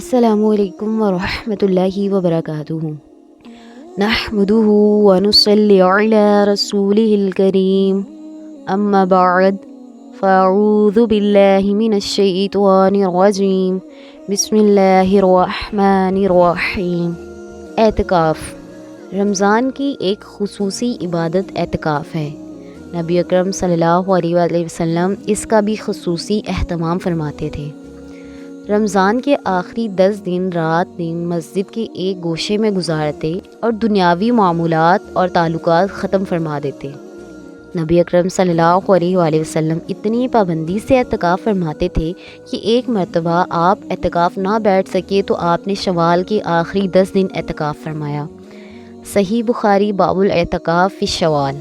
السلام علیکم ورحمۃ اللہ وبرکاتہ۔ نحمده ونصلی علی رسولہ الکریم، اما بعد فاعوذ باللہ من الشیطان الرجیم، بسم اللہ الرحمن الرحیم۔ اعتکاف رمضان کی ایک خصوصی عبادت اعتکاف ہے۔ نبی اکرم صلی اللہ علیہ وآلہ وسلم اس کا بھی خصوصی اہتمام فرماتے تھے۔ رمضان کے آخری 10 دن رات دن مسجد کے ایک گوشے میں گزارتے اور دنیاوی معمولات اور تعلقات ختم فرما دیتے۔ نبی اکرم صلی اللہ علیہ وآلہ وسلم اتنی پابندی سے اعتکاف فرماتے تھے کہ ایک مرتبہ آپ اعتکاف نہ بیٹھ سکے تو آپ نے شوال کے آخری 10 دن اعتکاف فرمایا۔ صحیح بخاری باب الاعتکاف فی شوال۔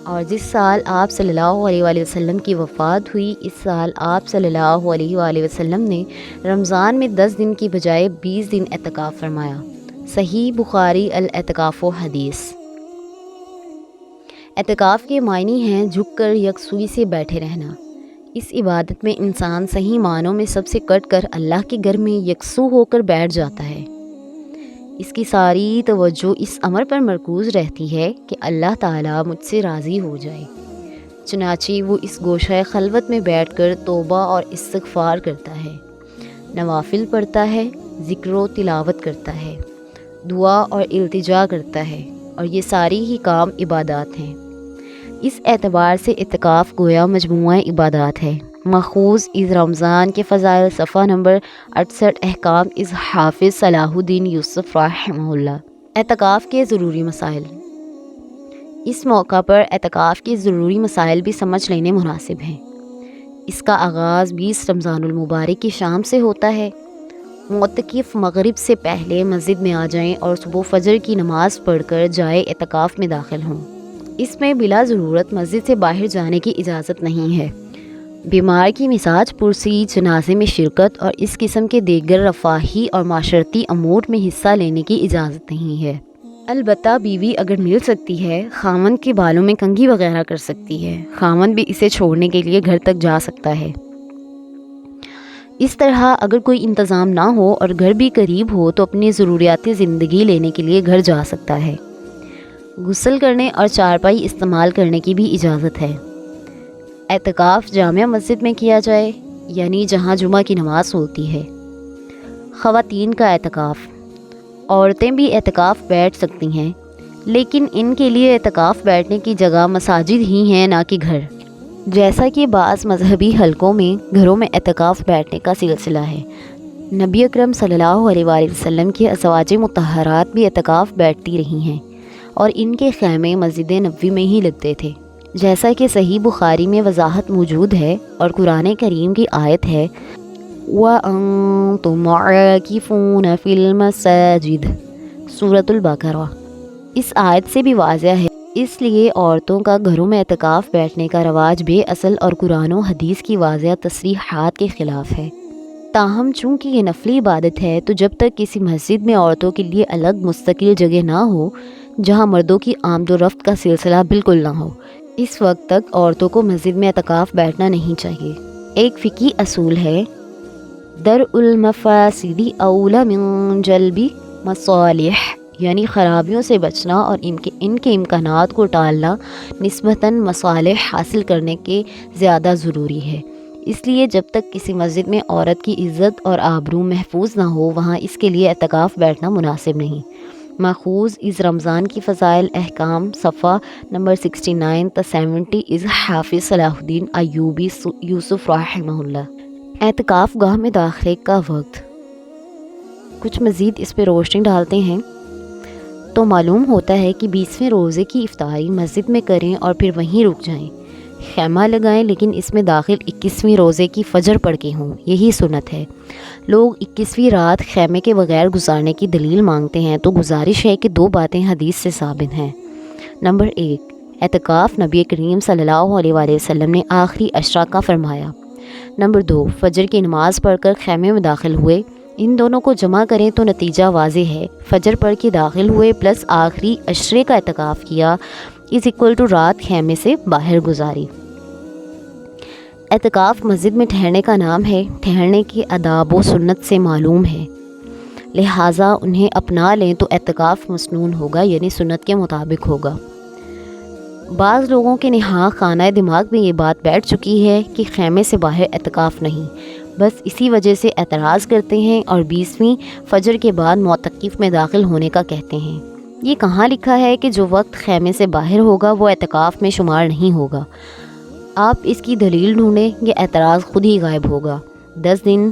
اور جس سال آپ صلی اللہ علیہ وآلہ وسلم کی وفات ہوئی، اس سال آپ صلی اللہ علیہ وآلہ وسلم نے رمضان میں 10 دن کی بجائے 20 دن اعتکاف فرمایا۔ صحیح بخاری الاعتکاف و حدیث۔ اعتکاف کے معنی ہیں جھک کر یکسوئی سے بیٹھے رہنا۔ اس عبادت میں انسان صحیح معنوں میں سب سے کٹ کر اللہ کے گھر میں یکسو ہو کر بیٹھ جاتا ہے۔ اس کی ساری توجہ اس امر پر مرکوز رہتی ہے کہ اللہ تعالیٰ مجھ سے راضی ہو جائے، چنانچہ وہ اس گوشہ خلوت میں بیٹھ کر توبہ اور استغفار کرتا ہے، نوافل پڑھتا ہے، ذکر و تلاوت کرتا ہے، دعا اور التجا کرتا ہے، اور یہ ساری ہی کام عبادات ہیں۔ اس اعتبار سے اعتکاف گویا مجموعہ عبادات ہے۔ ماخوذ از رمضان کے فضائل، صفحہ نمبر 68، احکام از حافظ صلاح الدین یوسف رحمہ اللہ۔ اعتکاف کے ضروری مسائل۔ اس موقع پر اعتکاف کے ضروری مسائل بھی سمجھ لینے مناسب ہیں۔ اس کا آغاز 20 رمضان المبارک کی شام سے ہوتا ہے۔ معتکف مغرب سے پہلے مسجد میں آ جائیں اور صبح فجر کی نماز پڑھ کر جائے اعتکاف میں داخل ہوں۔ اس میں بلا ضرورت مسجد سے باہر جانے کی اجازت نہیں ہے۔ بیمار کی مزاج پرسی، جنازے میں شرکت اور اس قسم کے دیگر رفاہی اور معاشرتی امور میں حصہ لینے کی اجازت نہیں ہے۔ البتہ بیوی اگر مل سکتی ہے، خاوند کے بالوں میں کنگھی وغیرہ کر سکتی ہے، خاوند بھی اسے چھوڑنے کے لیے گھر تک جا سکتا ہے۔ اس طرح اگر کوئی انتظام نہ ہو اور گھر بھی قریب ہو تو اپنی ضروریات زندگی لینے کے لیے گھر جا سکتا ہے۔ غسل کرنے اور چارپائی استعمال کرنے کی بھی اجازت ہے۔ اعتکاف جامع مسجد میں کیا جائے، یعنی جہاں جمعہ کی نماز ہوتی ہے۔ خواتین کا اعتکاف۔ عورتیں بھی اعتکاف بیٹھ سکتی ہیں، لیکن ان کے لیے اعتکاف بیٹھنے کی جگہ مساجد ہی ہیں، نہ کہ گھر، جیسا کہ بعض مذہبی حلقوں میں گھروں میں اعتکاف بیٹھنے کا سلسلہ ہے۔ نبی اکرم صلی اللہ علیہ وآلہ وسلم کی ازواج مطہرات بھی اعتکاف بیٹھتی رہی ہیں، اور ان کے خیمے مسجد نبوی میں ہی لگتے تھے، جیسا کہ صحیح بخاری میں وضاحت موجود ہے، اور قرآن کریم کی آیت ہے وَأَنْتُمْ عَاكِفُونَ فِي الْمَسَاجِدِ، سورۃ البقرہ۔ اس آیت سے بھی واضح ہے، اس لیے عورتوں کا گھروں میں اعتکاف بیٹھنے کا رواج بے اصل اور قرآن و حدیث کی واضح تصریحات کے خلاف ہے۔ تاہم چونکہ یہ نفلی عبادت ہے تو جب تک کسی مسجد میں عورتوں کے لیے الگ مستقل جگہ نہ ہو جہاں مردوں کی آمد و رفت کا سلسلہ بالکل نہ ہو، اس وقت تک عورتوں کو مسجد میں اعتکاف بیٹھنا نہیں چاہیے۔ ایک فقہی اصول ہے درء المفاسد اولی من جلب مصالح، یعنی خرابیوں سے بچنا اور ان کے امکانات کو ٹالنا نسبتاً مصالح حاصل کرنے کے زیادہ ضروری ہے۔ اس لیے جب تک کسی مسجد میں عورت کی عزت اور آبرو محفوظ نہ ہو وہاں اس کے لیے اعتکاف بیٹھنا مناسب نہیں۔ ماخوذ از رمضان کی فضائل، احکام، صفحہ نمبر 69 تا 70 از حافظ صلاح الدین ایوبی یوسف رحمہ اللہ۔ اعتکاف گاہ میں داخلے کا وقت۔ کچھ مزید اس پہ روشنی ڈالتے ہیں تو معلوم ہوتا ہے کہ 20ویں روزے کی افطاری مسجد میں کریں اور پھر وہیں رک جائیں، خیمہ لگائیں، لیکن اس میں داخل 21ویں روزے کی فجر پڑھ کے ہوں، یہی سنت ہے۔ لوگ 21ویں رات خیمے کے بغیر گزارنے کی دلیل مانگتے ہیں تو گزارش ہے کہ 2 باتیں حدیث سے ثابت ہیں۔ نمبر 1، اعتکاف نبی کریم صلی اللہ علیہ وآلہ وسلم نے آخری عشرہ کا فرمایا۔ نمبر 2، فجر کی نماز پڑھ کر خیمے میں داخل ہوئے، ان دونوں کو جمع کریں تو نتیجہ واضح ہے، فجر پڑھ کے داخل ہوئے پلس آخری عشرے کا اعتکاف کیا از اکول ٹو رات خیمے سے باہر گزاری۔ اعتکاف مسجد میں ٹھہرنے کا نام ہے، ٹھہرنے کی آداب و سنت سے معلوم ہے، لہٰذا انہیں اپنا لیں تو اعتکاف مسنون ہوگا، یعنی سنت کے مطابق ہوگا۔ بعض لوگوں کے نہاں خانہ دماغ میں یہ بات بیٹھ چکی ہے کہ خیمے سے باہر اعتکاف نہیں، بس اسی وجہ سے اعتراض کرتے ہیں اور 20ویں فجر کے بعد معتکف میں داخل ہونے کا کہتے ہیں۔ یہ کہاں لکھا ہے کہ جو وقت خیمے سے باہر ہوگا وہ اعتکاف میں شمار نہیں ہوگا؟ آپ اس کی دلیل ڈھونڈیں، یہ اعتراض خود ہی غائب ہوگا۔ 10 دن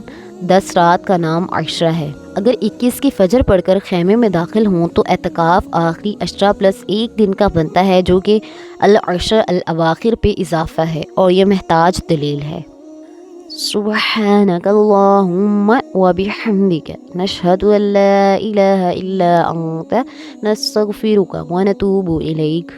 10 رات کا نام عشرہ ہے۔ اگر 21 کی فجر پڑھ کر خیمے میں داخل ہوں تو اعتکاف آخری عشرہ پلس 1 دن کا بنتا ہے، جو کہ العشر الاواخر پہ اضافہ ہے، اور یہ محتاج دلیل ہے۔ سبحانک اللہم وبحمدک نشہد ان لا الہ الا انت نستغفرک ونتوب الیک۔